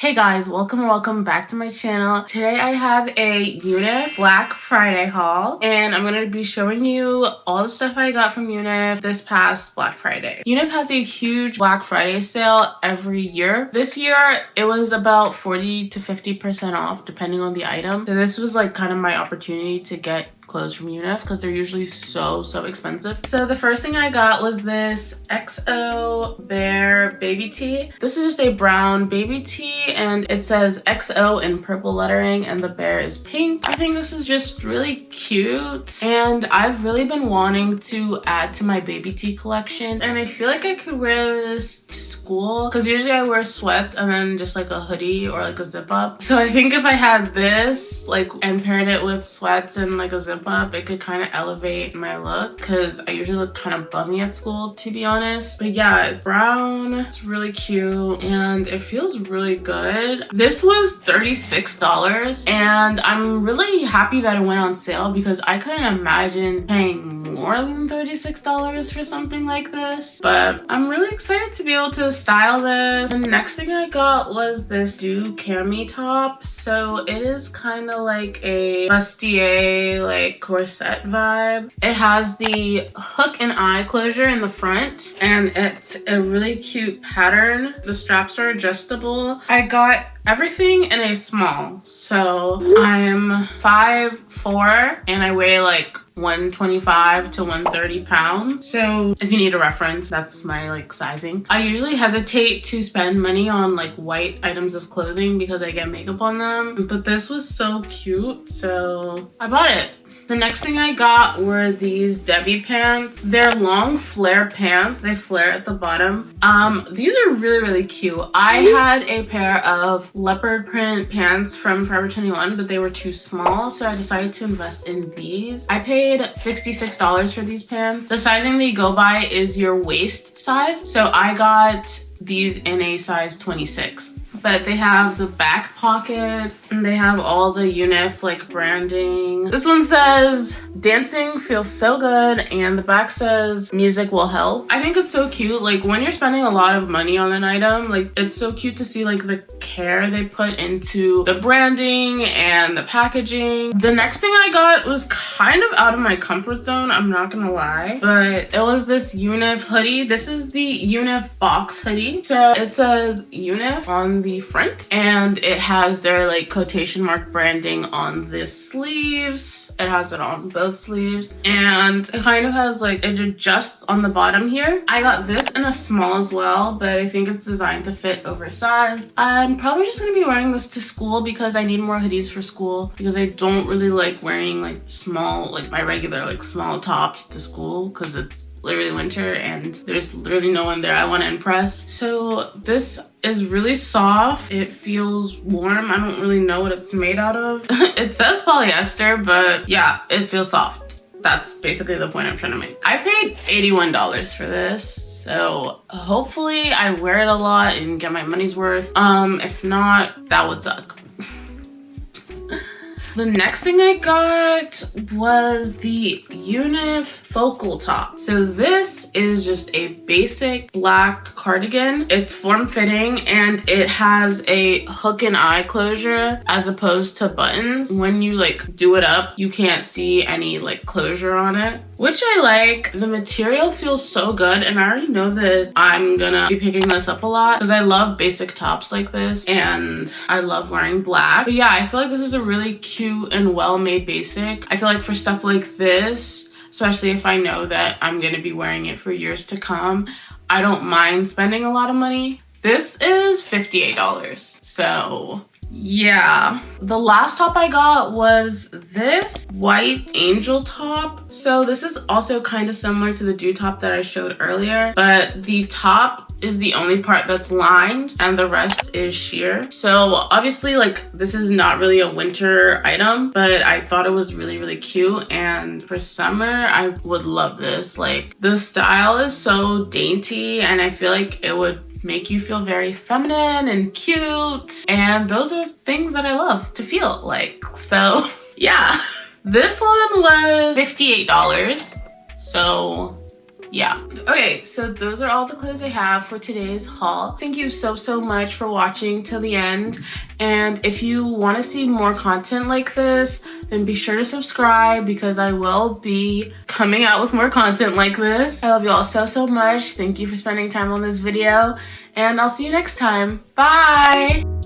Hey guys, welcome back to my channel. Today I have a UNIF Black Friday haul and I'm going to be showing you all the stuff I got from UNIF this past Black Friday. UNIF has a huge Black Friday sale every year. This year it was about 40 to 50% off depending on the item. So this was like kind of my opportunity to get clothes from UNIF because they're usually so expensive. So the first thing I got was this XO Bear baby tee. This is just a brown baby tee and it says XO in purple lettering and the bear is pink. I think this is just really cute and I've really been wanting to add to my baby tee collection, and I feel like I could wear this to school because usually I wear sweats and then just like a hoodie or like a zip up. So I think if I had this and paired it with sweats and like a zip up, it could kind of elevate my look because I usually look kind of bummy at school, to be honest. But yeah, it's brown, it's really cute and it feels really good. This was $36 and I'm really happy that it went on sale because I couldn't imagine paying more than $36 for something like this. But I'm really excited to be able to style this. The next thing I got was this do cami top. So it is kind of like a bustier like corset vibe. It has the hook and eye closure in the front and it's a really cute pattern. The straps are adjustable. I got everything in a small, so I'm 5'4" and I weigh like 125 to 130 pounds. So if you need a reference, that's my like sizing. I usually hesitate to spend money on like white items of clothing because I get makeup on them, but this was so cute, so I bought it. The next thing I got were these Debbie pants. They're long flare pants. They flare at the bottom. These are really cute. I had a pair of leopard print pants from Forever 21, but they were too small, so I decided to invest in these. I paid $66 for these pants. The sizing they go by is your waist size, so I got these in a size 26. But they have the back pockets and they have all the UNIF like branding. This one says dancing feels so good and the back says music will help. I think it's so cute. Like when you're spending a lot of money on an item, like it's so cute to see like the care they put into the branding and the packaging. The next thing I got was kind of out of my comfort zone, I'm not gonna lie, but it was this UNIF hoodie. This is the UNIF box hoodie. So it says UNIF on the front and it has their like quotation mark branding on the sleeves. It has it on both sleeves and it kind of has like, it adjusts on the bottom here. I got this in a small as well, but I think it's designed to fit oversized. I'm probably just gonna be wearing this to school because I need more hoodies for school because I don't really like wearing like small, like my regular like small tops to school because it's literally winter and there's literally no one there I want to impress. So this is really soft. It feels warm. I don't really know what it's made out of. It says polyester, but yeah, it feels soft. That's basically the point I'm trying to make. I paid $81 for this, so hopefully I wear it a lot and get my money's worth. If not, that would suck. The next thing I got was the UNIF focal top. So this is just a basic black cardigan. It's form-fitting and it has a hook and eye closure as opposed to buttons. When you like do it up, you can't see any like closure on it, which I like. The material feels so good and I already know that I'm gonna be picking this up a lot because I love basic tops like this and I love wearing black. But yeah, I feel like this is a really cute and well-made basic. I feel like for stuff like this, especially if I know that I'm gonna be wearing it for years to come, I don't mind spending a lot of money. This is $58. So yeah. The last top I got was this white angel top. So this is also kind of similar to the dew top that I showed earlier, but the top is the only part that's lined and the rest is sheer. So obviously like this is not really a winter item, but I thought it was really cute and for summer I would love this. Like the style is so dainty and I feel like it would make you feel very feminine and cute, and those are things that I love to feel like. So yeah, this one was $58, so yeah. Okay, so those are all the clothes I have for today's haul. Thank you so much for watching till the end. And if you want to see more content like this, then be sure to subscribe because I will be coming out with more content like this. I love you all so much. Thank you for spending time on this video, and I'll see you next time. Bye!